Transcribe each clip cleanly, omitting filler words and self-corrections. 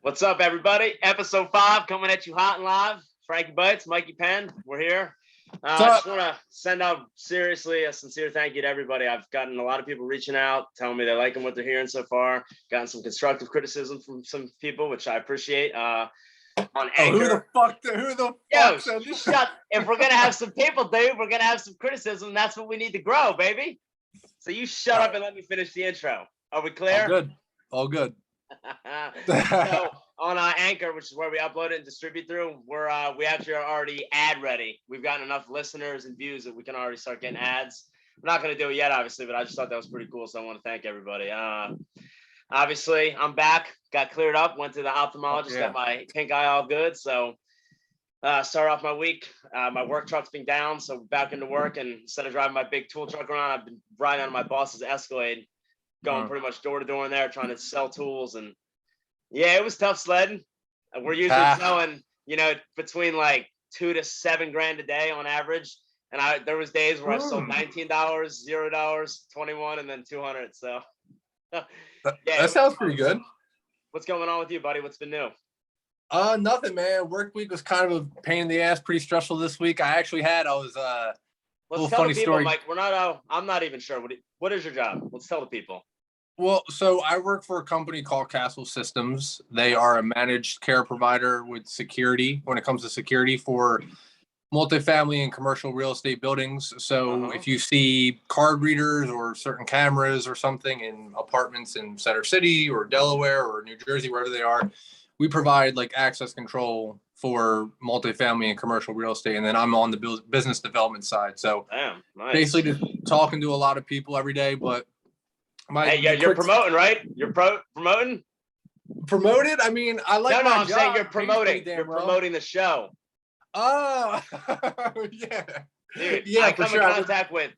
What's up, everybody? Episode 5 coming at you hot and live. Frankie Bites, Mikey Penn, we're here. I just want to send out seriously a sincere thank you to everybody. I've gotten a lot of people reaching out, telling me they like what they're hearing so far. Gotten some constructive criticism from some people, which I appreciate. On Anchor. Who the fuck said this? If we're gonna have some people, dude, we're gonna have some criticism. That's what we need to grow, baby. So you shut up and let me finish the intro. Are we clear? All good. So on Anchor, which is where we upload it and distribute through, we actually are already ad ready. We've gotten enough listeners and views that we can already start getting ads. We're not going to do it yet, obviously, but I just thought that was pretty cool. So I want to thank everybody. Obviously, I'm back. Got cleared up. Went to the ophthalmologist. Got my pink eye all good. So start off my week. My work truck's been down, so back into work. And instead of driving my big tool truck around, I've been riding on my boss's Escalade, going pretty much door to door in there, trying to sell tools. And yeah, it was tough sledding. We're usually selling, between like $2 to $7 grand a day on average. And there was days where I sold $19, $0, 21, and then 200. So that sounds pretty good. What's going on with you, buddy? What's been new? Nothing, man. Work week was kind of a pain in the ass, pretty stressful this week. Let's tell the people, Mike. I'm not even sure. What is your job? Let's tell the people. Well, so I work for a company called Castle Systems. They are a managed care provider with security when it comes to security for multifamily and commercial real estate buildings. So if you see card readers or certain cameras or something in apartments in Center City or Delaware or New Jersey, wherever they are, we provide like access control for multifamily and commercial real estate. And then I'm on the business development side. So basically just talking to a lot of people every day, but you're promoting, right? You're promoting? Promoted? I mean, I like my I'm job. saying you're promoting. You're promoting the show. Oh, yeah. Dude, yeah, I come in contact with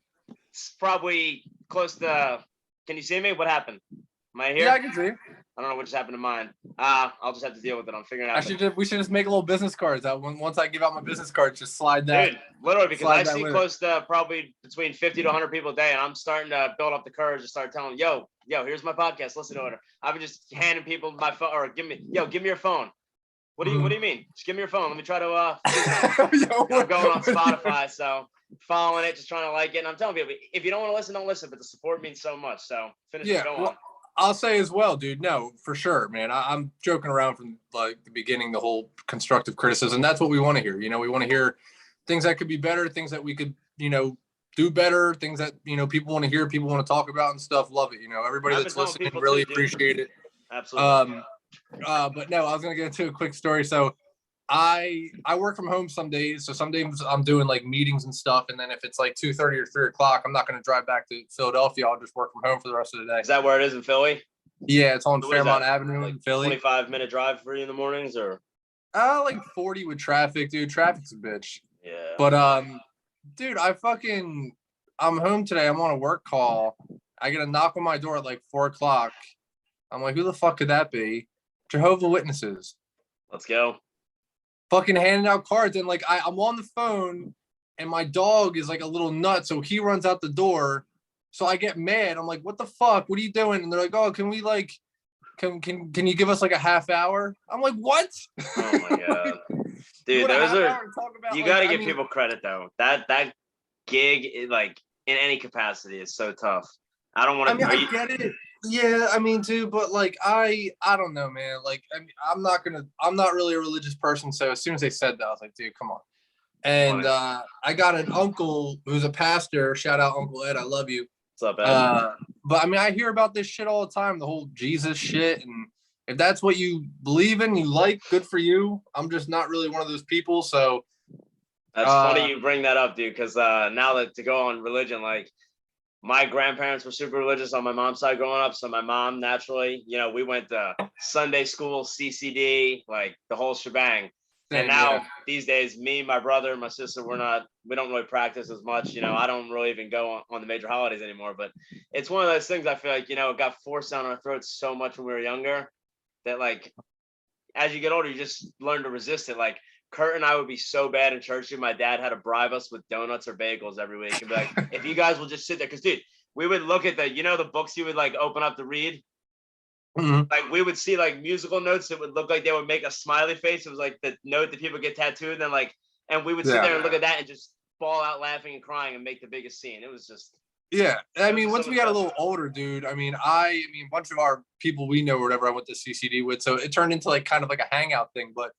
probably close to, can you see me? What happened? Am I here? Yeah, I can see. I don't know what just happened to mine. I'll just have to deal with it. I'm figuring out. We should just make little business cards. Once I give out my business cards, just slide that. Dude, literally, because I see close to probably between 50 to 100 people a day, and I'm starting to build up the courage to start telling them, yo, here's my podcast. Listen to it. I've been just handing people my phone, or give me your phone. What do you mean? Just give me your phone. Let me try to. I'm going on Spotify, so following it, just trying to like it. And I'm telling people, if you don't want to listen, don't listen. But the support means so much. So finish it. Go on. I'll say as well, dude. No, for sure, man. I'm joking around from like the beginning, the whole constructive criticism. That's what we want to hear. We want to hear things that could be better, things that we could, do better, things that, people want to hear, people want to talk about and stuff. Love it. Everybody that's listening really appreciate it. Absolutely. But no, I was going to get into a quick story. So I work from home some days. So some days I'm doing like meetings and stuff. And then if it's like 2:30 or 3 o'clock, I'm not going to drive back to Philadelphia. I'll just work from home for the rest of the day. Is that where it is in Philly? Yeah, it's on Fairmont Avenue in Philly. 25-minute drive for you in the mornings, or? Like 40 with traffic, dude. Traffic's a bitch. Yeah. But dude, I'm home today. I'm on a work call. I get a knock on my door at like 4 o'clock. I'm like, who the fuck could that be? Jehovah's Witnesses. Let's go. Fucking handing out cards, and like I'm on the phone and my dog is like a little nut, so he runs out the door. So I get mad. I'm like, what the fuck? What are you doing? And they're like, oh, can we like can you give us like a half hour? I'm like, what? Oh my god. Dude, you gotta give people credit though. That gig is like in any capacity is so tough. I don't want to I get it. Yeah, I mean too, but like I don't know, man. Like I'm not really a religious person, so as soon as they said that, I was like, dude, come on. And I got an uncle who's a pastor. Shout out Uncle Ed, I love you. What's up, Ed? But I mean, I hear about this shit all the time, the whole Jesus shit, and if that's what you believe in, you like, good for you. I'm just not really one of those people, so. That's funny you bring that up, dude, because now that to go on religion, like. My grandparents were super religious on my mom's side growing up. So my mom, naturally, we went to Sunday school, CCD, like the whole shebang. And now these days, me, my brother, and my sister, we don't really practice as much. I don't really even go on the major holidays anymore. But it's one of those things I feel like, it got forced down our throats so much when we were younger that like, as you get older, you just learn to resist it. Like, Kurt and I would be so bad in church. My dad had to bribe us with donuts or bagels every week and be like, if you guys will just sit there. Because, dude, we would look at the books you would like open up to read. Like we would see like musical notes that would look like they would make a smiley face. It was like the note that people get tattooed, and then like, and we would sit there and look at that and just fall out laughing and crying and make the biggest scene. It was just. Yeah, I mean, once so we got a little older, dude. I mean, a bunch of our people we know or whatever, I went to CCD with, so it turned into like kind of like a hangout thing. But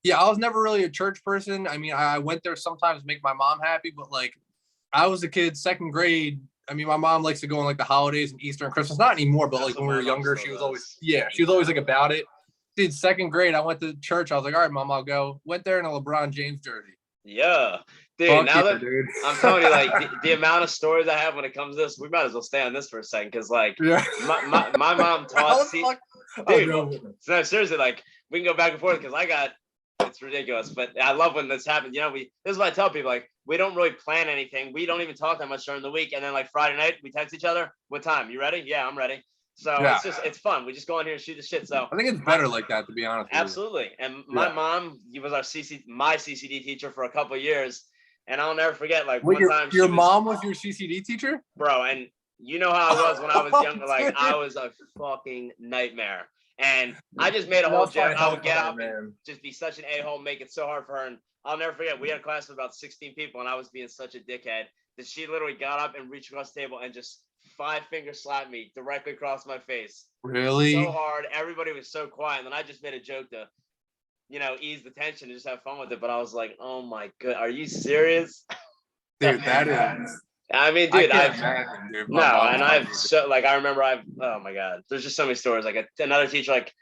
yeah, I was never really a church person. I mean, I went there sometimes to make my mom happy, but like, I was a kid, second grade. I mean, my mom likes to go on like the holidays and Easter and Christmas. Not anymore, but like when we were younger, she was always like about it. Dude, second grade, I went to church. I was like, all right, mom, I'll go. Went there in a LeBron James jersey. Yeah, dude. Fuck now yeah, that dude. I'm telling you, like the amount of stories I have when it comes to this, we might as well stay on this for a second because, like, my mom taught. Dude, no, seriously, like we can go back and forth because it's ridiculous. But I love when this happens. You know, this is what I tell people: like, we don't really plan anything. We don't even talk that much during the week, and then like Friday night, we text each other. What time? You ready? Yeah, I'm ready. So it's fun. We just go in here and shoot the shit. So I think it's better like that, to be honest. Absolutely. And my mom, he was my CCD teacher for a couple of years, and I'll never forget. Like one time, your mom was your CCD teacher, bro. And you know how I was when I was younger. Like I was a fucking nightmare. And I just made a whole joke. I would get up and just be such an a-hole, make it so hard for her. And I'll never forget. We had a class of about 16 people, and I was being such a dickhead that she literally got up and reached across the table and just 5-finger slapped me directly across my face. Really? So hard. Everybody was so quiet. And then I just made a joke to, ease the tension and just have fun with it. But I was like, oh my God, are you serious? Dude, that is. I mean, dude, I remember oh my God, there's just so many stories. Like another teacher, like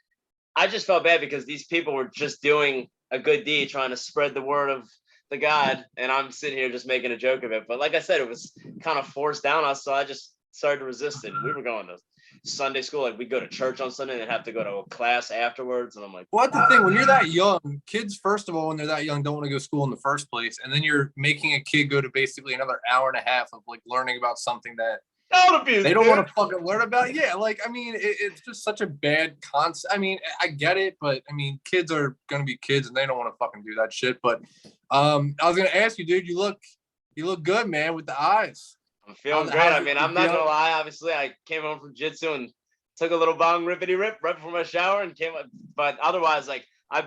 I just felt bad because these people were just doing a good deed, trying to spread the word of the God. And I'm sitting here just making a joke of it. But like I said, it was kind of forced down us. So I just started to resist it. And we were going to Sunday school. Like we go to church on Sunday and have to go to a class afterwards. And I'm like, well, the thing, when you're that young, kids, first of all, when they're that young, don't want to go to school in the first place. And then you're making a kid go to basically another hour and a half of like learning about something that they don't want to fucking learn about. Yeah. Like, I mean, it's just such a bad concept. I mean, I get it, but I mean, kids are going to be kids and they don't want to fucking do that shit. But I was going to ask you, dude, you look good, man, with the eyes. I'm feeling great. I mean, I'm not gonna lie. Obviously, I came home from jitsu and took a little bong rippity rip right before my shower and came up. But otherwise, like I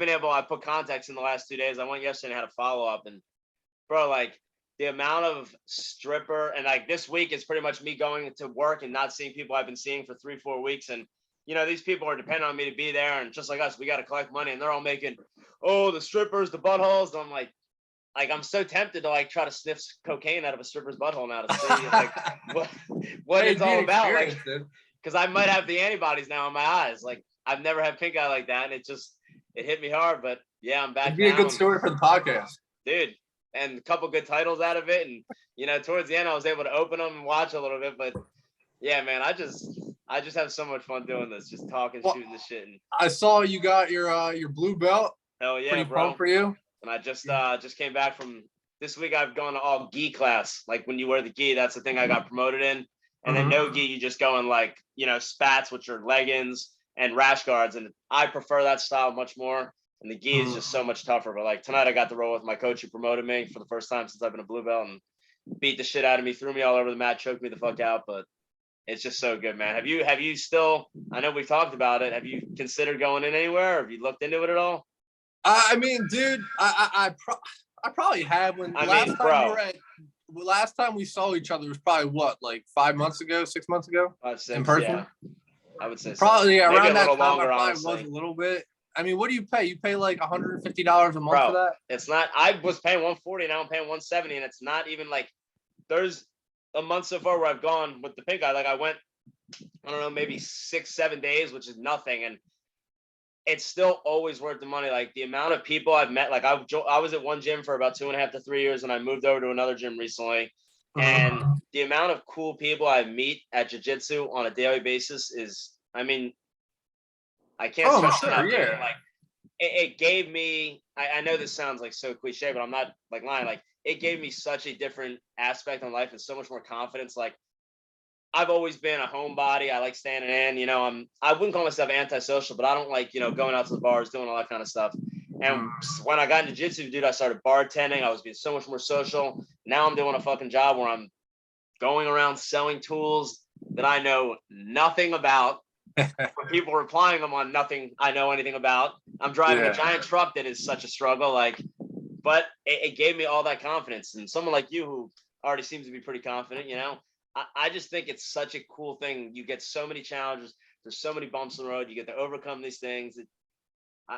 put contacts in the last 2 days. I went yesterday and had a follow up. And bro, like the amount of stripper and like this week is pretty much me going to work and not seeing people I've been seeing for 3-4 weeks. And these people are depending on me to be there. And just like us, we got to collect money. And they're all making, the strippers, the buttholes. And I'm like, I'm so tempted to like try to sniff cocaine out of a stripper's butthole now to see like what it's all about. Like, because I might have the antibodies now in my eyes. Like I've never had pink eye like that, and it hit me hard. But yeah, I'm back. It'd be a good story for the podcast, dude. And a couple good titles out of it, and towards the end, I was able to open them and watch a little bit. But yeah, man, I just have so much fun doing this, just talking, shooting the shit. And I saw you got your blue belt. Hell yeah, pretty bro. pumped for you. And I just came back from this week. I've gone to all gi class. Like when you wear the gi, that's the thing I got promoted in. And then no gi, you just go in like, spats, which are leggings and rash guards. And I prefer that style much more. And the gi is just so much tougher. But like tonight I got to roll with my coach who promoted me for the first time since I've been a blue belt and beat the shit out of me, threw me all over the mat, choked me the fuck out. But it's just so good, man. Have you still, I know we talked about it. Have you considered going in anywhere? Or have you looked into it at all? I mean, dude, I probably have. Last time we saw each other was probably what, like 5 months ago, 6 months ago, 5, 6, in person. Yeah. I would say probably so. around that time. Longer, I probably honestly. was a little bit. I mean, what do you pay? You pay like $150 a month for that? It's not. I was paying $140, now I'm paying $170, and it's not even like. There's a month so far where I've gone with the pink eye. Like I went, I don't know, maybe 6-7 days, which is nothing, and it's still always worth the money. Like the amount of people I've met, like I was at one gym for about 2.5 to 3 years, and I moved over to another gym recently. And the amount of cool people I meet at jiu-jitsu on a daily basis is, I mean, I can't stress enough. Yeah. Like it gave me, I know this sounds like so cliche, but I'm not like lying. Like it gave me such a different aspect in life and so much more confidence. Like I've always been a homebody. I like standing in, I wouldn't call myself antisocial, but I don't like, going out to the bars, doing all that kind of stuff. And when I got into jiu-jitsu, dude, I started bartending. I was being so much more social. Now I'm doing a fucking job where I'm going around selling tools that I know nothing about. for people replying them on nothing I know anything about. I'm driving a giant truck that is such a struggle. Like, but it gave me all that confidence. And someone like you who already seems to be pretty confident, you know, I just think it's such a cool thing. You get so many challenges. There's so many bumps in the road. You get to overcome these things.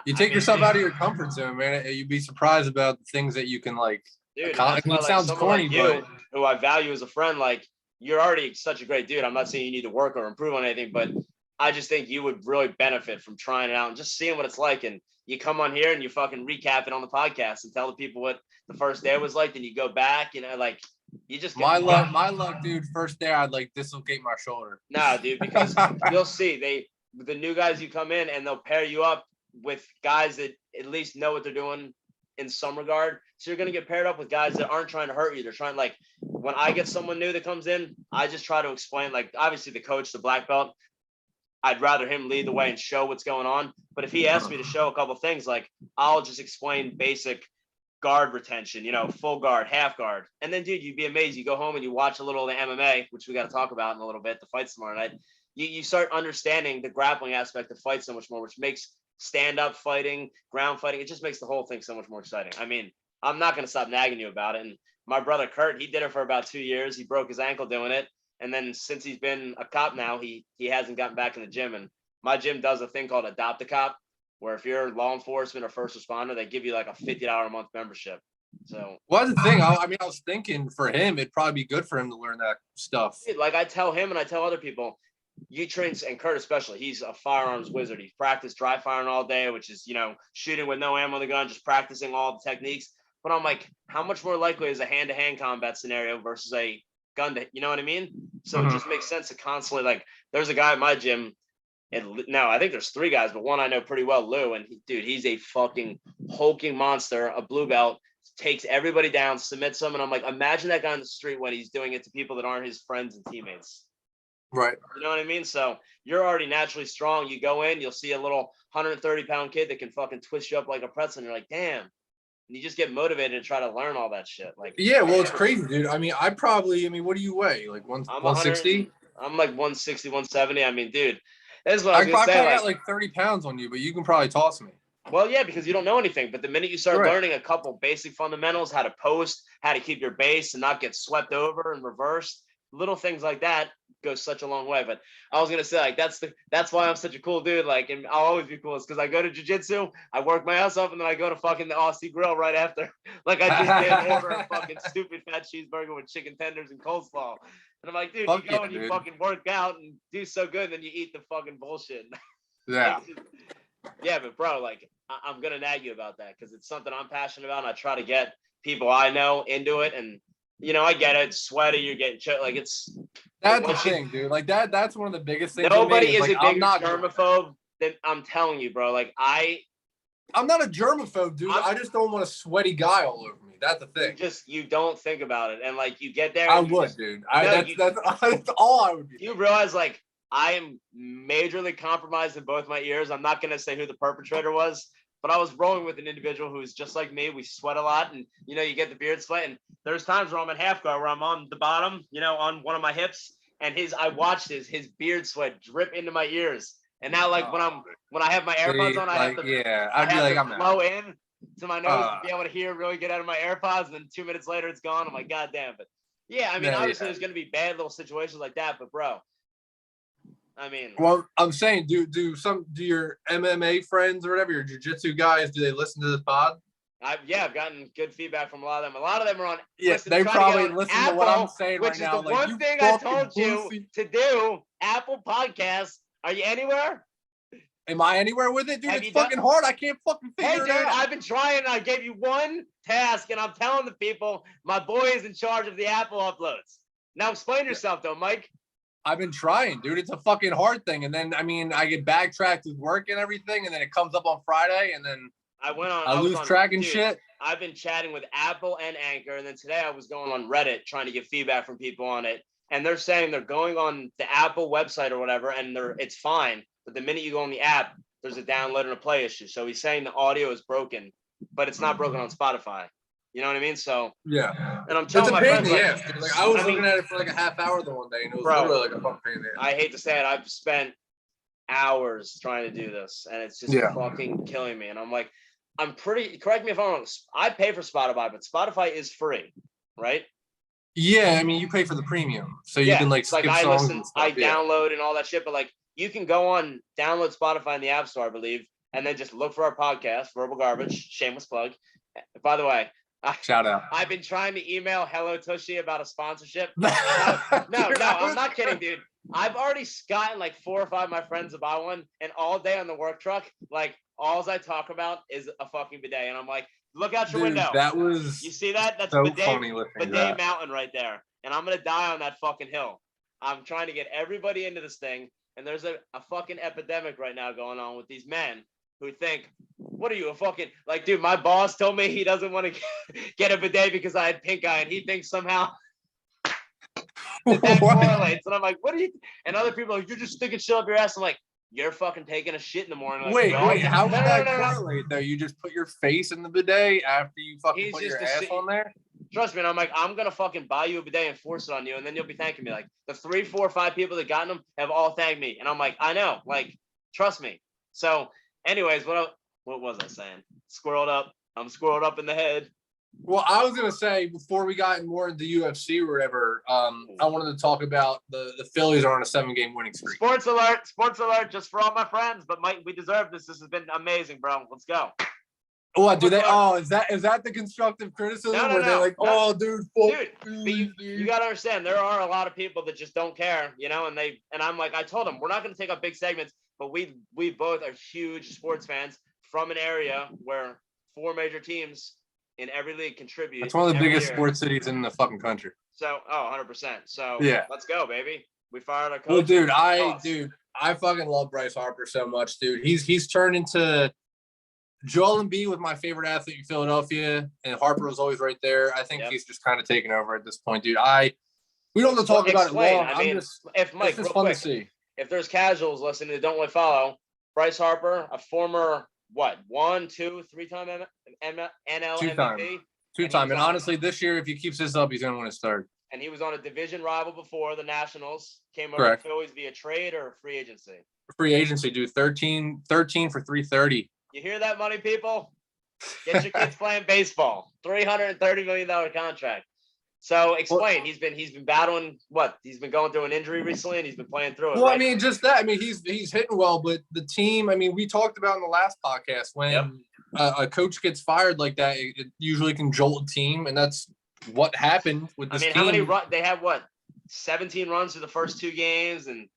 You take yourself out of your comfort zone, man. You'd be surprised about the things that you can like. Dude, that's why, it like, sounds someone corny, like you, but who I value as a friend, like, you're already such a great dude. I'm not saying you need to work or improve on anything, but I just think you would really benefit from trying it out and just seeing what it's like. And you come on here and you fucking recap it on the podcast and tell the people what the first day was like. Then you go back, you know, like, you just get my luck, dude. First day, I'd like dislocate my shoulder. No, dude, because you'll see the new guys, you come in and they'll pair you up with guys that at least know what they're doing in some regard. So you're gonna get paired up with guys that aren't trying to hurt you. They're trying, like, when I get someone new that comes in, I just try to explain, like, obviously the coach, the black belt, I'd rather him lead the way and show what's going on. But if he asks me to show a couple things, like, I'll just explain basic guard retention, you know, full guard, half guard. And then, dude, you'd be amazed. You go home and you watch a little of the MMA, which we got to talk about in a little bit, the fights tomorrow night. You start understanding the grappling aspect of fight so much more, which makes stand-up fighting, ground fighting, it just makes the whole thing so much more exciting. I mean, I'm not going to stop nagging you about it. And my brother Kurt, he did it for about 2 years. He broke his ankle doing it. And then since he's been a cop now, he hasn't gotten back in the gym. And my gym does a thing called Adopt a Cop, where if you're law enforcement or first responder, they give you like a $50 a month membership. So, well, that's the thing. I was thinking for him, it'd probably be good for him to learn that stuff. Like, I tell him and I tell other people, you train, and Kurt especially, he's a firearms wizard. He's practiced dry firing all day, which is, you know, shooting with no ammo in the gun, just practicing all the techniques. But I'm like, how much more likely is a hand-to-hand combat scenario versus a gun to, you know what I mean? So It just makes sense to constantly, like, there's a guy at my gym, and now I think there's 3 guys, but one I know pretty well, Lou, and dude, he's a fucking hulking monster, a blue belt, takes everybody down, submits them, and I'm like, imagine that guy on the street when he's doing it to people that aren't his friends and teammates. Right. You know what I mean? So you're already naturally strong. You go in, you'll see a little 130-pound kid that can fucking twist you up like a pretzel, and you're like, damn. And you just get motivated to try to learn all that shit. Like, yeah, well, it's crazy, dude. I mean, what do you weigh? Like 160? I'm like 160, 170. I mean, dude, this is what I was gonna say. I got like 30 pounds on you, but you can probably toss me. Well, yeah, because you don't know anything. But the minute you start learning a couple basic fundamentals, how to post, how to keep your base and not get swept over and reversed, little things like that goes such a long way. But I was gonna say, like, that's why I'm such a cool dude. Like, and I'll always be cool. It's because I go to jiu-jitsu, I work my ass off, and then I go to fucking the Aussie Grill right after. Like, I just did order a fucking stupid fat cheeseburger with chicken tenders and coleslaw. And I'm like, dude, you go and you fucking work out and do so good, and then you eat the fucking bullshit. Yeah. Yeah, but bro, like, I'm gonna nag you about that because it's something I'm passionate about, and I try to get people I know into it. And you know, I get it, sweaty, you're getting like, that's the thing, dude. Like that's one of the biggest things. Nobody is like, a bigger germaphobe than, I'm telling you, bro. Like, I'm not a germaphobe, dude. I just don't want a sweaty guy all over me. That's the thing. You don't think about it, and like, you get there. I would, dude. That's all I would do. You realize, like, I am majorly compromised in both my ears. I'm not gonna say who the perpetrator was, but I was rolling with an individual who's just like me. We sweat a lot, and you know, you get the beard sweat. And there's times where I'm in half guard, where I'm on the bottom, you know, on one of my hips, and I watched his beard sweat drip into my ears. And now, like, when I have my AirPods on, I have to blow in to my nose to be able to hear, really get out of my AirPods. And then 2 minutes later, it's gone. I'm like, God damn. But yeah, I mean, obviously there's gonna be bad little situations like that, but bro, I mean, well, I'm saying, do your MMA friends or whatever, your jiu-jitsu guys, do they listen to this pod? I've gotten good feedback from a lot of them. A lot of them are on. Yeah, they probably listen to what I'm saying right now. Which is the one thing I told you to do. Apple Podcasts. Are you anywhere? Am I anywhere with it, dude? It's fucking hard. I can't fucking figure it out. I've been trying. I gave you one task, and I'm telling the people, my boy is in charge of the Apple uploads. Now explain yourself, though, Mike. I've been trying, dude. It's a fucking hard thing. And then, I mean, I get backtracked with work and everything, and then it comes up on Friday, and then I lose track and shit. I've been chatting with Apple and Anchor, and then today I was going on Reddit trying to get feedback from people on it. And they're saying they're going on the Apple website or whatever, and it's fine. But the minute you go on the app, there's a download and a play issue. So he's saying the audio is broken, but it's not broken on Spotify. You know what I mean? So yeah. And I'm telling my friends, like, I was looking at it for like a half hour the one day, and it was literally like a fucking pain in the ass. I hate to say it, I've spent hours trying to do this, and it's just fucking killing me. And I'm like, correct me if I'm wrong, I pay for Spotify, but Spotify is free, right? Yeah, I mean, you pay for the premium, so you can like skip I songs listen, and stuff. download and all that shit, but like you can go on, download Spotify in the App Store, I believe, and then just look for our podcast, Verbal Garbage, shameless plug. By the way, shout out. I've been trying to email Hello Tushy about a sponsorship. No, I'm not kidding, dude. I've already gotten like 4 or 5 of my friends to buy one, and all day on the work truck, like all I talk about is a fucking bidet, and I'm like, look out your window. That was you see that? That's so bidet, funny bidet mountain right there, and I'm gonna die on that fucking hill. I'm trying to get everybody into this thing, and there's a fucking epidemic right now going on with these men who think, what are you, a fucking, like, dude, my boss told me he doesn't want to get a bidet because I had pink eye, and he thinks somehow that correlates. And I'm like, what are you? And other people are like, you're just sticking shit up your ass. I'm like, you're fucking taking a shit in the morning. Like, wait, how would that correlate though? You just put your face in the bidet after you fucking put your ass on there? Trust me, and I'm like, I'm gonna fucking buy you a bidet and force it on you, and then you'll be thanking me. Like the 3, 4, 5 people that gotten them have all thanked me, and I'm like, I know, like, trust me. So, anyways, what was I saying? I'm squirreled up in the head. Well, I was gonna say before we got more into UFC or whatever, I wanted to talk about the Phillies are on a 7-game winning streak. Sports alert, just for all my friends. But Mike, we deserve this. This has been amazing, bro. Let's go. What do they? Oh, is that the constructive criticism where they're like, oh, dude, but you gotta understand, there are a lot of people that just don't care, you know, and I'm like, I told them we're not gonna take up big segments, but we both are huge sports fans from an area where 4 major teams in every league contribute. It's one of the biggest sports cities in the fucking country. So, 100%. So yeah, let's go, baby. We fired our coach. Well, dude, I fucking love Bryce Harper so much, dude. He's turned into Joel Embiid was my favorite athlete in Philadelphia, and Harper was always right there. I think he's just kind of taken over at this point, dude. We don't have to talk about it long. I mean, if Mike, real quick, to see. If there's casuals listening that don't really follow, Bryce Harper, a former 1, 2, 3-time NL MVP. Two-time. And honestly, this year, if he keeps this up, he's going to win his third. And he was on a division rival before, the Nationals. Came over to Phillies via trade or free agency? Free agency, dude. 13 for $330. You hear that, money people? Get your kids playing baseball. $330 million contract. So explain. He's been battling what? He's been going through an injury recently, and he's been playing through it. Well, right? I mean, just that. I mean, he's hitting well, but the team. I mean, we talked about in the last podcast when a coach gets fired like that, it usually can jolt a team, and that's what happened with this team. How many runs? They had 17 runs through the first 2 games, and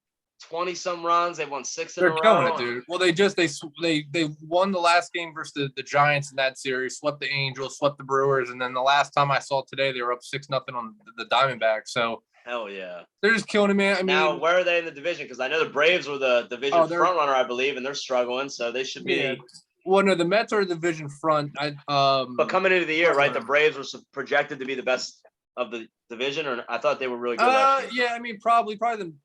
20-some runs. They won 6 in a row. They're killing it, dude. Well, they won the last game versus the Giants in that series, swept the Angels, swept the Brewers, and then the last time I saw today, they were up 6-0 on the Diamondbacks. So hell yeah, they're just killing it, man. I mean, now where are they in the division? Because I know the Braves were the division front runner, I believe, and they're struggling. So they should be. Yeah. Well, no, the Mets are the division front. But coming into the year, right, the Braves were projected to be the best of the division, or I thought they were really good last year. Yeah, I mean, probably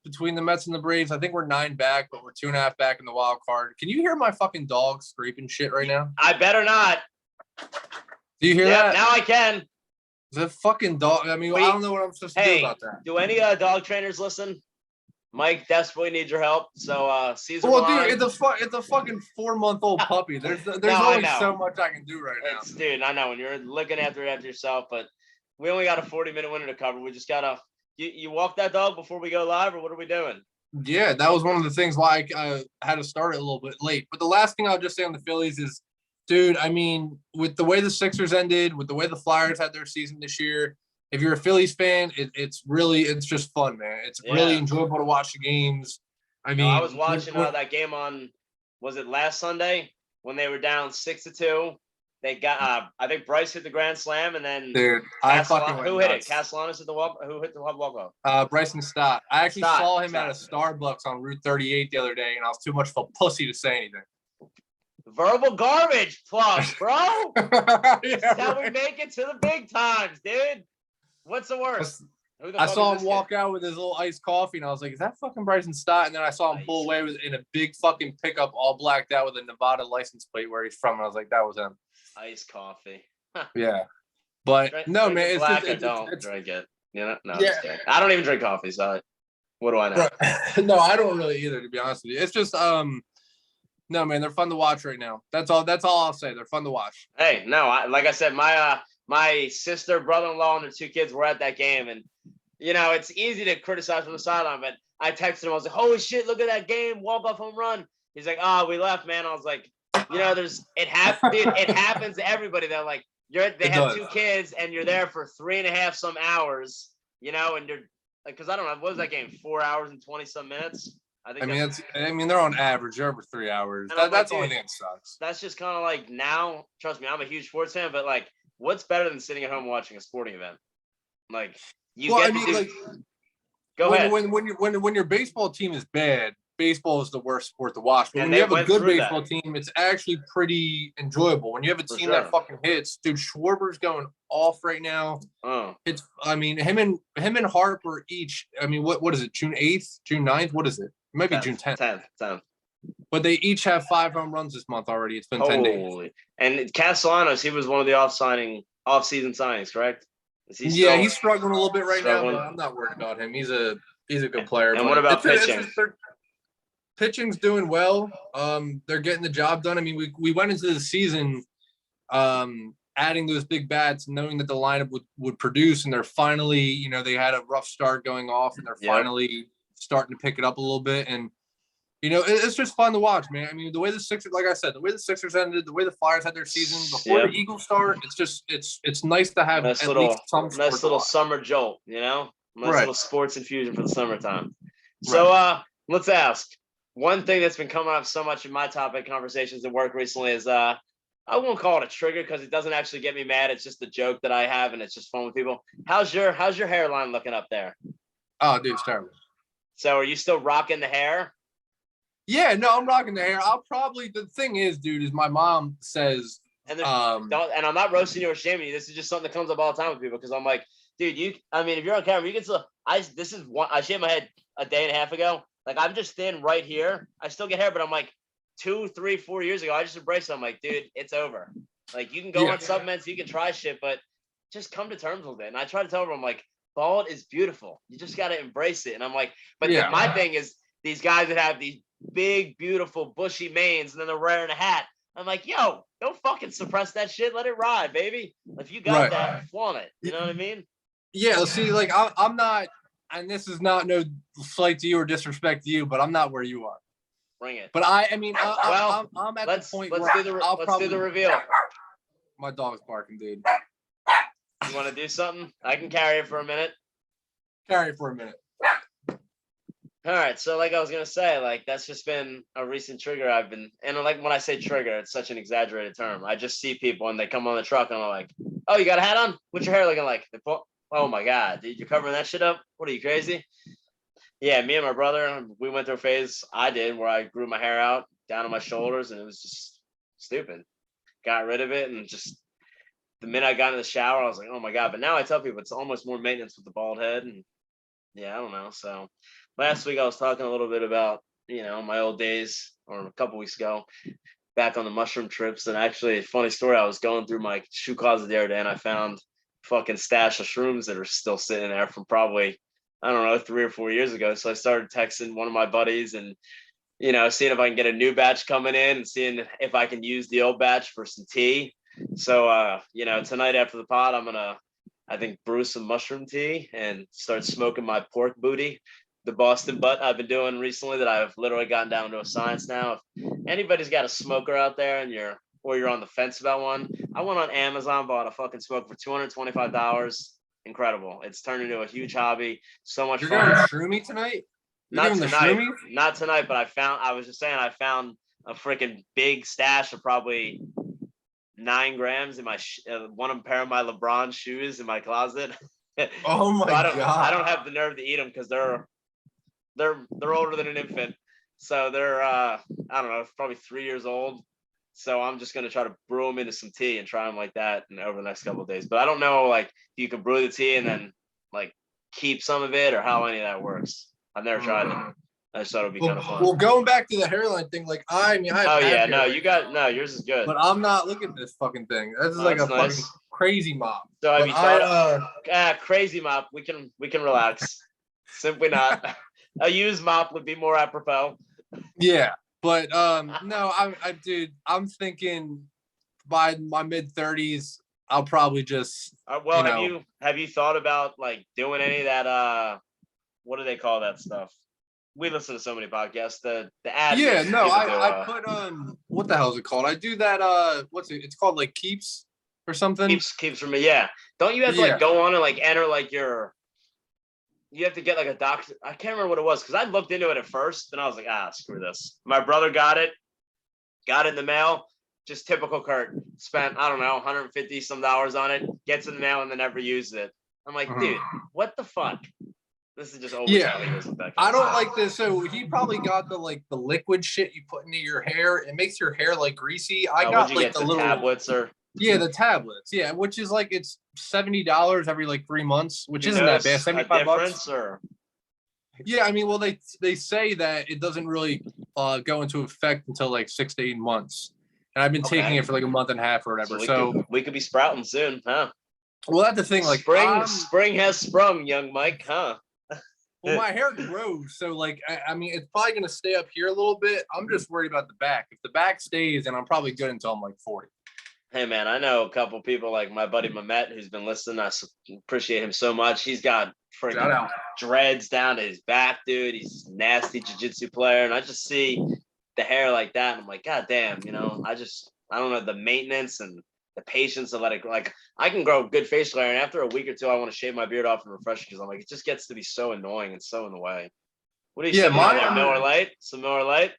between the Mets and the Braves, I think we're 9 back, but we're 2.5 back in the wild card. Can you hear my fucking dog scraping shit right now? I better not. Do you hear that? Now I can. The fucking dog. I mean, I don't know what I'm supposed to do about that. Do any dog trainers listen? Mike desperately needs your help. So Caesar. Well, dude, it's a fucking 4-month-old puppy. There's only so much I can do right now. Dude, I know when you're looking after yourself, but we only got a 40-minute window to cover. We just gotta. You walk that dog before we go live, or what are we doing? Yeah, that was one of the things why I had to start it a little bit late. But the last thing I'll just say on the Phillies is, dude, I mean, with the way the Sixers ended, with the way the Flyers had their season this year, if you're a Phillies fan, it's just fun, man. It's really enjoyable to watch the games. I mean, I was watching that game on, was it last Sunday when they were down 6-2? They got, I think Bryce hit the grand slam, and then dude, who hit it? Castellanos hit the walk. Who hit the walk off? Bryson Stott. I actually saw him at a Starbucks on Route 38 the other day, and I was too much of a pussy to say anything. Verbal garbage plus, bro. That's how we make it to the big times, dude. What's the worst? I saw him walk out with his little iced coffee, and I was like, is that fucking Bryson Stott? And then I saw him pull away in a big fucking pickup, all blacked out with a Nevada license plate where he's from. And I was like, that was him. Iced coffee. Yeah. But no, man, it's just, I don't drink it. You know? No, I don't even drink coffee, so What do I know? Right. No, I don't really either, to be honest with you. It's just no, man, they're fun to watch right now. That's all I'll say. They're fun to watch. Hey, no, like I said, my sister, brother-in-law, and their 2 kids were at that game, and it's easy to criticize from the sideline, but I texted him. I was like, "Holy shit, look at that game! Walk-off home run." He's like, "Oh, we left, man." I was like, it happens to everybody that like they have 2 kids and you're there for 3.5 some hours, and you're like, because I don't know, what was that game? 4 hours and 20 some minutes. I mean, they're on average. They're over 3 hours. That's the only thing that sucks. That's just kind of like now. Trust me, I'm a huge sports fan, but like, what's better than sitting at home watching a sporting event? Like, go ahead. When your baseball team is bad, baseball is the worst sport to watch. But when you have a good baseball team, it's actually pretty enjoyable. When you have a team that fucking hits, dude, Schwarber's going off right now. Oh, him and Harper each. I mean, what is it? June 8th, June 9th? What is it? It might be June 10th. 10th. But they each have 5 home runs this month already. It's been 10 days. And Castellanos, he was one of the off-season signings, correct? He's struggling a little bit right now, but I'm not worried about him. He's a good player. And what about pitching? Pitching's doing well. They're getting the job done. I mean, we went into the season adding those big bats, knowing that the lineup would produce, and they're finally, they had a rough start going off, and they're finally starting to pick it up a little bit. And it's just fun to watch, man. I mean, the way the Sixers ended, the way the Flyers had their season before the Eagles start, it's nice to have nice little summer jolt, nice little sports infusion for the summertime. So let's ask. One thing that's been coming up so much in my topic conversations at work recently is I won't call it a trigger because it doesn't actually get me mad. It's just a joke that I have, and it's just fun with people. How's your hairline looking up there? Oh, dude, it's terrible. So are you still rocking the hair? Yeah, no, I'm rocking the hair. The thing is, dude, is my mom says, and I'm not roasting you or shaming you. This is just something that comes up all the time with people because I'm like, dude, if you're on camera, you can still, I shaved my head a day and a half ago. Like, I'm just thin right here. I still get hair, but I'm like 2, 3, 4 years ago, I just embraced it. I'm like, dude, it's over. Like, you can go on supplements, you can try shit, but just come to terms with it. And I try to tell everyone, I'm like, bald is beautiful. You just got to embrace it. And I'm like, my thing is these guys that have these big, beautiful, bushy manes, and then they're wearing a hat. I'm like, yo, don't fucking suppress that shit. Let it ride, baby. If you got that, flaunt it. You know what I mean? Yeah. See, like, I'm not, and this is not no slight to you or disrespect to you, but I'm not where you are. Bring it. But I'm at the point where let's do the reveal. My dog's barking, dude. You want to do something? I can carry it for a minute. All right, so like I was gonna say, like that's just been a recent trigger and like when I say trigger, it's such an exaggerated term. I just see people and they come on the truck and I'm like, oh, you got a hat on? What's your hair looking like? Oh my God, dude, you're covering that shit up? What are you, crazy? Yeah, me and my brother, we went through a phase I did where I grew my hair out down to my shoulders and it was just stupid. Got rid of it and just the minute I got in the shower, I was like, oh my God. But now I tell people it's almost more maintenance with the bald head and yeah, I don't know. So last week I was talking a little bit about, my old days or a couple weeks ago back on the mushroom trips. And actually a funny story, I was going through my shoe closet the other day and I found fucking stash of shrooms that are still sitting there from probably, I don't know, 3 or 4 years ago. So I started texting one of my buddies and, seeing if I can get a new batch coming in and seeing if I can use the old batch for some tea. So, tonight after the pod, I'm going to, I think, brew some mushroom tea and start smoking my pork booty, the Boston butt I've been doing recently that I've literally gotten down to a science now. If anybody's got a smoker out there and you're on the fence about one, I went on Amazon, bought a fucking smoke for $225. Incredible. It's turned into a huge hobby. So much fun. You're going shroomy tonight? Not tonight, but I was just saying, I found a freaking big stash of probably 9 grams in my one pair of my LeBron shoes in my closet. Oh my God! I don't have the nerve to eat them because they're older than an infant, so they're I don't know, probably 3 years old. So I'm just gonna try to brew them into some tea and try them like that, and over the next couple of days. But I don't know, like, if you can brew the tea and then like keep some of it or how any of that works. I've never tried it. I just thought it'd be kind of fun. Well, going back to the hairline thing, like I have yours is good. But I'm not. Look at this fucking thing. This is like a nice fucking crazy mop. So have you thought crazy mop? We can relax. Simply not. A used mop would be more apropos. Yeah, but no, dude, I'm thinking by my mid-30s, I'll probably just, Well, have you thought about like doing any of that? What do they call that stuff? We listen to so many podcasts. The yeah, admins no, people do. I put what the hell is it called? I do that. It's called like Keeps or something. Keeps from me. Yeah. Don't you have to Yeah. like go on and like enter like you have to get like a doctor. I can't remember what it was because I looked into it at first and I was like, screw this. My brother got it in the mail. Just typical Kurt. Spent, I don't know, 150 some dollars on it, gets in the mail and then never used it. I'm like, dude, what the fuck? This is just always how he is with that. I don't like this. So he probably got the liquid shit you put into your hair. It makes your hair like greasy. I got like the little tablets or the tablets. Yeah, which is like it's $70 every like 3 months, which isn't that bad. $75. Or yeah, I mean, well, they say that it doesn't really go into effect until like 6 to 8 months, and I've been taking it for like a month and a half or whatever. So we could be sprouting soon, huh? Well, that's the thing. Like spring has sprung, young Mike, huh? Well, my hair grows, so like I mean, it's probably gonna stay up here a little bit. I'm just worried about the back. If the back stays, then I'm probably good until I'm like 40. Hey man, I know a couple people like my buddy Mamet who's been listening. I appreciate him so much. He's got freaking dreads down to his back, dude. He's a nasty jiu-jitsu player, and I just see the hair like that, and I'm like, God damn, I don't know the maintenance and the patience to let it grow. Like I can grow good facial hair, and after a week or two, I want to shave my beard off and refresh it because I'm like, it just gets to be so annoying and so in the way. What are you saying? Miller Lite? Some Miller Lite?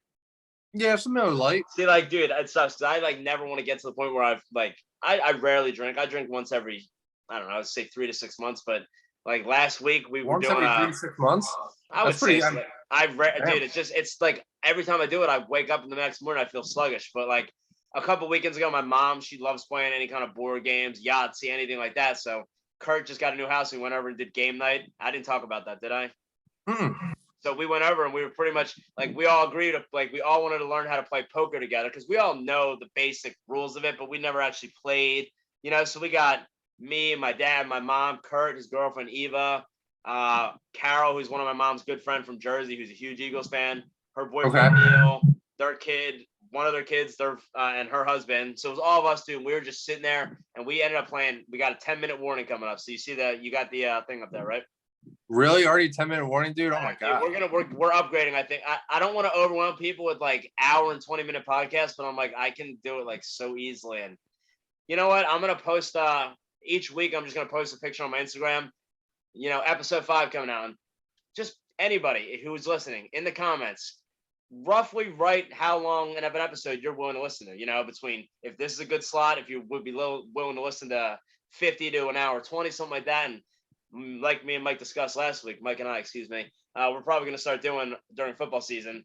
Yeah, some Miller Lite. See, like, dude, it sucks because I like never want to get to the point where I've like I rarely drink. I drink once every, I don't know, I'd say 3 to 6 months. But like last week we were doing every 3 to 6 months. I would say, dude, it's like every time I do it, I wake up in the next morning, I feel sluggish. But like a couple weekends ago, my mom, she loves playing any kind of board games, Yahtzee, anything like that. So Kurt just got a new house. We went over and did game night. I didn't talk about that, did I? So we went over and we were pretty much like, we all agreed, like we all wanted to learn how to play poker together because we all know the basic rules of it, but we never actually played, So we got me, my dad, my mom, Kurt, his girlfriend, Eva, Carol, who's one of my mom's good friend from Jersey, who's a huge Eagles fan, her boyfriend, Neil, their kid, one of their kids, and her husband. So it was all of us, dude. And we were just sitting there and we ended up playing. We got a 10-minute warning coming up. So you see that you got the thing up there, right? Really? Already 10-minute warning, dude? Oh my God. We're upgrading, I think. I don't want to overwhelm people with like hour and 20-minute podcasts, but I'm like, I can do it like so easily. And you know what? I'm gonna post each week, I'm just gonna post a picture on my Instagram. Episode 5 coming out. And just anybody who's listening in the comments, roughly write how long of an episode you're willing to listen to, between if this is a good slot, if you would be willing to listen to 50 to an hour 20, something like that. And like me and Mike discussed last week, Mike and I, excuse me, we're probably going to start doing during football season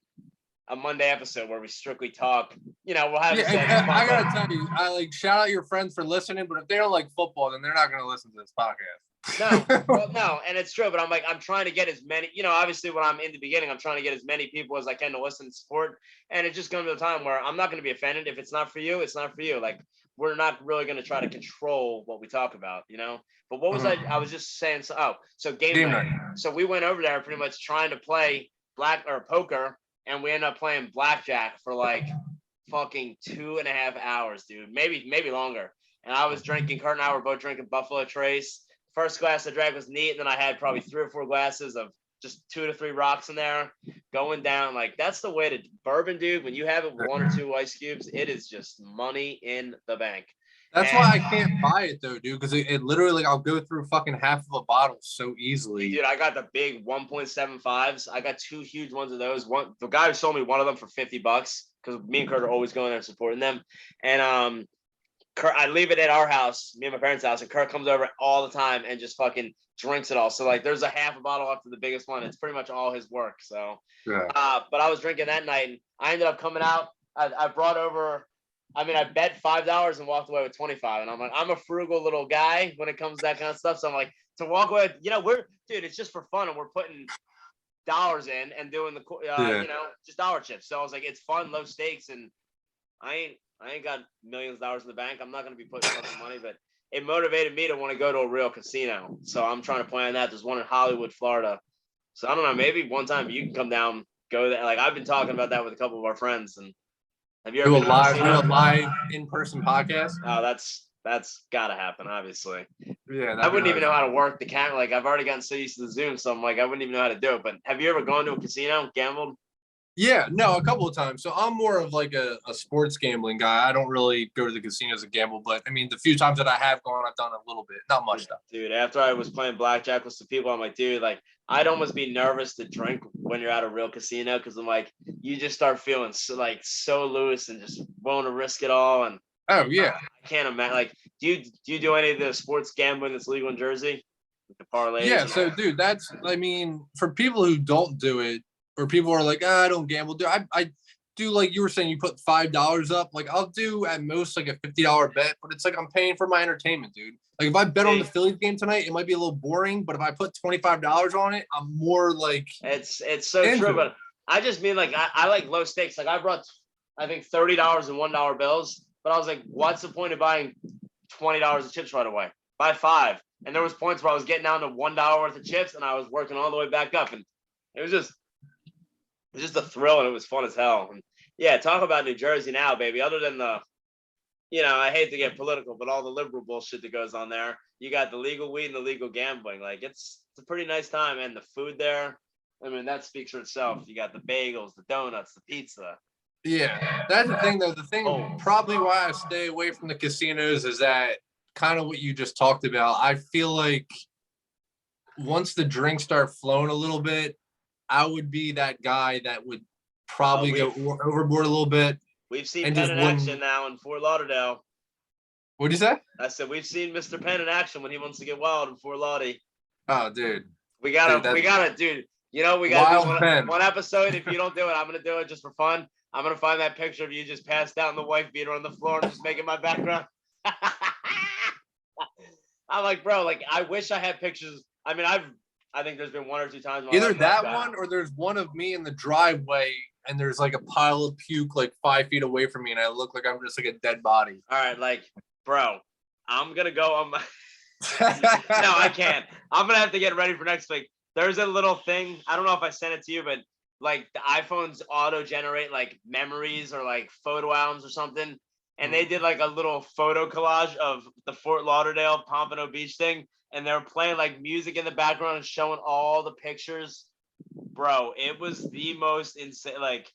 a Monday episode where we strictly talk. We'll have. I gotta tell you, I like shout out your friends for listening, but if they don't like football, then they're not going to listen to this podcast. No, and it's true, but I'm trying to get as many, obviously when I'm in the beginning, I'm trying to get as many people as I can to listen and support. And it's just going to be a time where I'm not going to be offended. If it's not for you, it's not for you. Like, we're not really going to try to control what we talk about, But what was I was just saying, so game night. So we went over there pretty much trying to play poker, and we ended up playing blackjack for like fucking 2.5 hours, dude. Maybe longer. And I was drinking, Kurt and I were both drinking Buffalo Trace. First glass I drank was neat, and then I had probably 3 or 4 glasses of just 2 to 3 rocks in there, going down. Like, that's the way to bourbon, dude. When you have it with 1 or 2 ice cubes, it is just money in the bank. That's why I can't buy it though, dude, because it literally, I'll go through fucking half of a bottle so easily. Dude, I got the big 1.75s. I got 2 huge ones of those. The guy who sold me one of them for $50 because me and Kurt are always going there supporting them. And Kurt, I leave it at our house, me and my parents' house, and Kurt comes over all the time and just fucking drinks it all. So like, there's a half a bottle up to the biggest one. It's pretty much all his work. So, yeah. But I was drinking that night, and I ended up coming out. I brought over. I bet $5 and walked away with 25. And I'm like, I'm a frugal little guy when it comes to that kind of stuff. So I'm like, to walk away, it's just for fun, and we're putting dollars in and doing the, just dollar chips. So I was like, it's fun, low stakes, and I ain't got millions of dollars in the bank. I'm not going to be putting tons of money, but it motivated me to want to go to a real casino. So I'm trying to plan that. There's one in Hollywood, Florida. So I don't know. Maybe one time you can come down, go there. Like I've been talking about that with a couple of our friends. And have you ever Do a been to a live casino? in-person podcast. Oh, that's gotta happen, obviously. Yeah, I that'd be wouldn't even nice. know how to work the camera. Like I've already gotten so used to the Zoom, so I'm like, I wouldn't even know how to do it. But have you ever gone to a casino, gambled? Yeah, no, a couple of times. So I'm more of like a sports gambling guy. I don't really go to the casinos and gamble, but I mean, the few times that I have gone, I've done a little bit, not much stuff. Dude, after I was playing blackjack with some people, I'm like, dude, like I'd almost be nervous to drink when you're at a real casino because I'm like, you just start feeling so loose and just willing to risk it all. And Oh yeah, I can't imagine. Like, do you do any of the sports gambling that's legal in Jersey, like the parlays? yeah. So, dude, that's I mean, for people who don't do it, or people are like, I don't gamble. Do I do like you were saying? You put $5 up. Like I'll do at most like a $50 bet, but it's like I'm paying for my entertainment, dude. Like if I bet on the Phillies game tonight, it might be a little boring, but if I put $25 on it, I'm more like It's so true. But I just mean like I like low stakes. Like I brought I think $30 and $1 bills, but I was like, what's the point of buying $20 of chips right away? Buy five. And there was points where I was getting down to $1 worth of chips, and I was working all the way back up, and it was just a thrill, and it was fun as hell. And yeah, talk about New Jersey now, baby. Other than I hate to get political, but all the liberal bullshit that goes on there. You got the legal weed and the legal gambling. Like it's a pretty nice time, and the food there. I mean, that speaks for itself. You got the bagels, the donuts, the pizza. yeah. That's the thing, though. The thing probably why I stay away from the casinos is that kind of what you just talked about. I feel like once the drinks start flowing a little bit, I would be that guy that would probably go overboard a little bit. We've seen and Penn just in action now in Fort Lauderdale. What'd you say? I said we've seen Mr. Penn in action when he wants to get wild in Fort Lauderdale. Oh, dude. We gotta, dude. You know, we gotta do one episode. If you don't do it, I'm gonna do it just for fun. I'm gonna find that picture of you just passed out in the wife beater on the floor and just making my background. I'm like, bro, like I wish I had pictures. I mean, I think there's been one or two times. Either that one or there's one of me in the driveway and there's like a pile of puke like 5 feet away from me and I look like I'm just like a dead body. All right, like, bro, I'm gonna go on my. No, I can't. I'm gonna have to get ready for next week. There's a little thing. I don't know if I sent it to you, but like the iPhones auto generate like memories or like photo albums or something. And they did like a little photo collage of the Fort Lauderdale Pompano Beach thing. And they were playing like music in the background and showing all the pictures. Bro, it was the most insane. Like,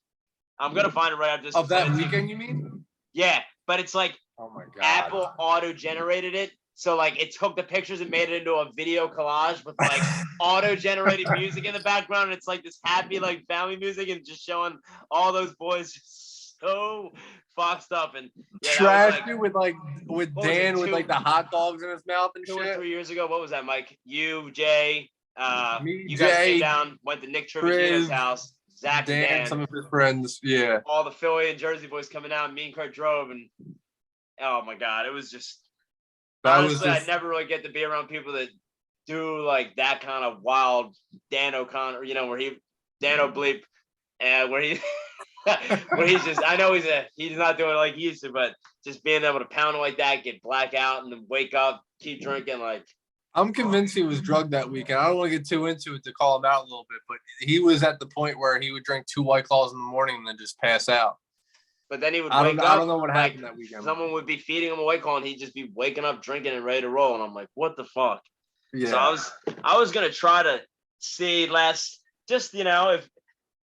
I'm gonna find it right after this. Of that weekend, you mean? Yeah, but it's like, oh my god, Apple auto generated it. So like it took the pictures and made it into a video collage with like auto generated music in the background. And it's like this happy like family music and just showing all those boys just so foxed up and trash like, with Dan with like the hot dogs in his mouth and 2 shit. Or 3 years ago. What was that, Mike? You, Jay, me, you Jay, guys came down, went to Nick Trevino's house. Zach Dan, and Dan, some of his friends, yeah. All the Philly and Jersey boys coming out. Me and Kurt drove, and oh my god, it was just. Honestly, I never really get to be around people that do like that kind of wild Dan O'Connor, where Dan O'Bleep, and where he, where he's just. I know he's not doing it like he used to, but just being able to pound like that, get blackout, and then wake up, keep drinking, like. I'm convinced he was drugged that weekend. I don't want to get too into it to call him out a little bit, but he was at the point where he would drink 2 White Claws in the morning and then just pass out. But then he would wake up. I don't know what happened that weekend. Someone would be feeding him a White Claw, and he'd just be waking up, drinking, and ready to roll. And I'm like, what the fuck? Yeah. So I was gonna try to see if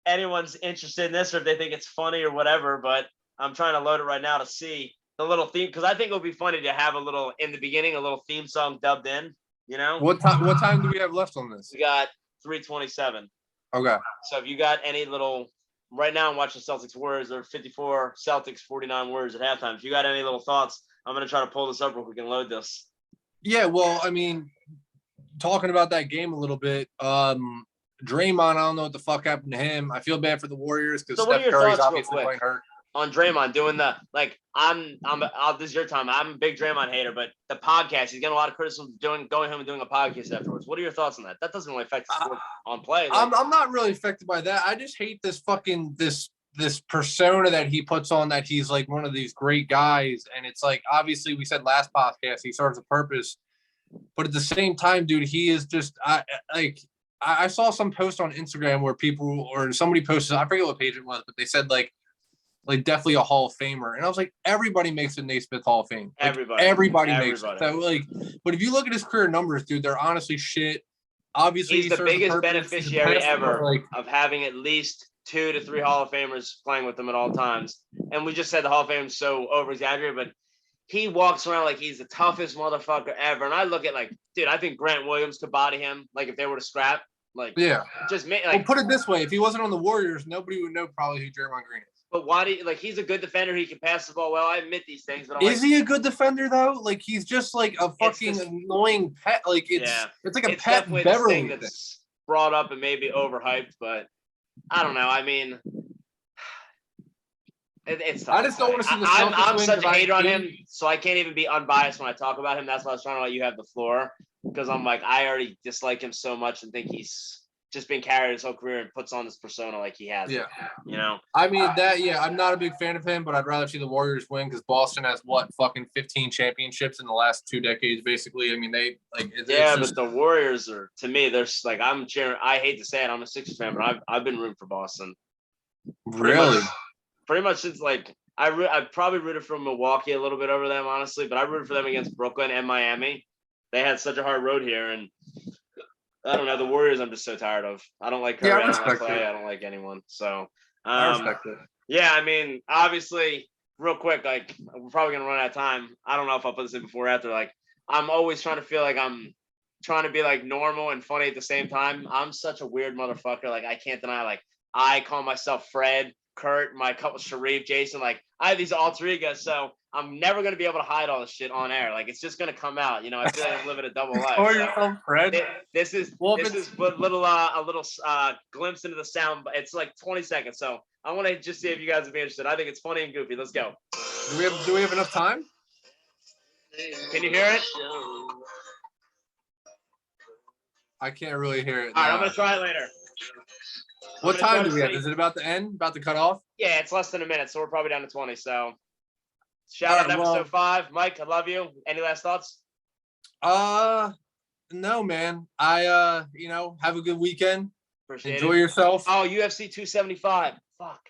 anyone's interested in this or if they think it's funny or whatever. But I'm trying to load it right now to see the little theme because I think it would be funny to have a little in the beginning, a little theme song dubbed in. What time do we have left on this? We got 3:27. Okay. So if you got any little. Right now, I'm watching Celtics Warriors. They're 54 Celtics, 49 Warriors at halftime. If you got any little thoughts, I'm going to try to pull this up real quick and load this. Yeah, well, I mean, talking about that game a little bit, Draymond, I don't know what the fuck happened to him. I feel bad for the Warriors because Steph Curry's obviously playing hurt. On Draymond doing this is your time. I'm a big Draymond hater, but the podcast, he's getting a lot of criticism going home and doing a podcast afterwards. What are your thoughts on that? That doesn't really affect the sport on play. I'm not really affected by that. I just hate this fucking this persona that he puts on that he's like one of these great guys. And it's like, obviously we said last podcast, he serves a purpose, but at the same time, dude, he is just I saw some post on Instagram where people or somebody posted, I forget what page it was, but they said like definitely a Hall of Famer. And I was like, everybody makes the Naismith Hall of Fame. Like, everybody makes it. So like, but if you look at his career numbers, dude, they're honestly shit. Obviously, he's the biggest beneficiary ever of having at least 2 to 3 Hall of Famers playing with him at all times. And we just said the Hall of Fame is so over exaggerated, but he walks around like he's the toughest motherfucker ever. And I look at like, dude, I think Grant Williams could body him. Like if they were to scrap, like, yeah, just like. Well, put it this way: if he wasn't on the Warriors, nobody would know probably who Draymond Green is. But why do you, like, he's a good defender. He can pass the ball well. I admit these things, but is he a good defender though? Like he's just like a fucking annoying pet. Like it's like a pet Beverly thing that's brought up and maybe overhyped, but I don't know. I mean, it's tough. I just don't want to see the I'm such a hater on him, so I can't even be unbiased when I talk about him. That's why I was trying to let you have the floor, because I'm like, I already dislike him so much and think he's just been carried his whole career and puts on this persona like he has. Yeah. You know? I mean, I'm not a big fan of him, but I'd rather see the Warriors win because Boston has fucking 15 championships in the last 2 decades, basically. I mean, they like. But the Warriors are, to me, they're like, I'm cheering. I hate to say it, I'm a Sixers fan, but I've been rooting for Boston. Really? Pretty much since like I probably rooted for Milwaukee a little bit over them, honestly, but I rooted for them against Brooklyn and Miami. They had such a hard road here, and I don't know, the Warriors I'm just so tired of. I don't like Curry, I don't like Clay, I don't like anyone. So I respect it. Yeah, I mean, obviously, real quick, like we're probably gonna run out of time. I don't know if I'll put this in before or after. Like, I'm always trying to feel like I'm trying to be like normal and funny at the same time. I'm such a weird motherfucker. Like, I can't deny, like, I call myself Fred, Kurt, my couple Sharif, Jason. Like, I have these alter egos, so I'm never gonna be able to hide all this shit on air. Like, it's just gonna come out. You know, I feel like I'm living a double life. Call yourself Fred. This is a little glimpse into the sound, but it's like 20 seconds. So I want to just see if you guys would be interested. I think it's funny and goofy. Let's go. Do we have enough time? Can you hear it? I can't really hear it. All right, I'm gonna try it later. What time do we have? Is it about to end? About to cut off? Yeah, it's less than a minute, so we're probably down to 20. So shout out episode 5. Mike, I love you. Any last thoughts? No, man. I have a good weekend. Enjoy yourself. Oh, UFC 275. Fuck.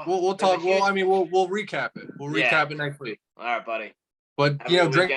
We'll talk. Well, I mean, we'll recap it. We'll recap it next week. All right, buddy. But drink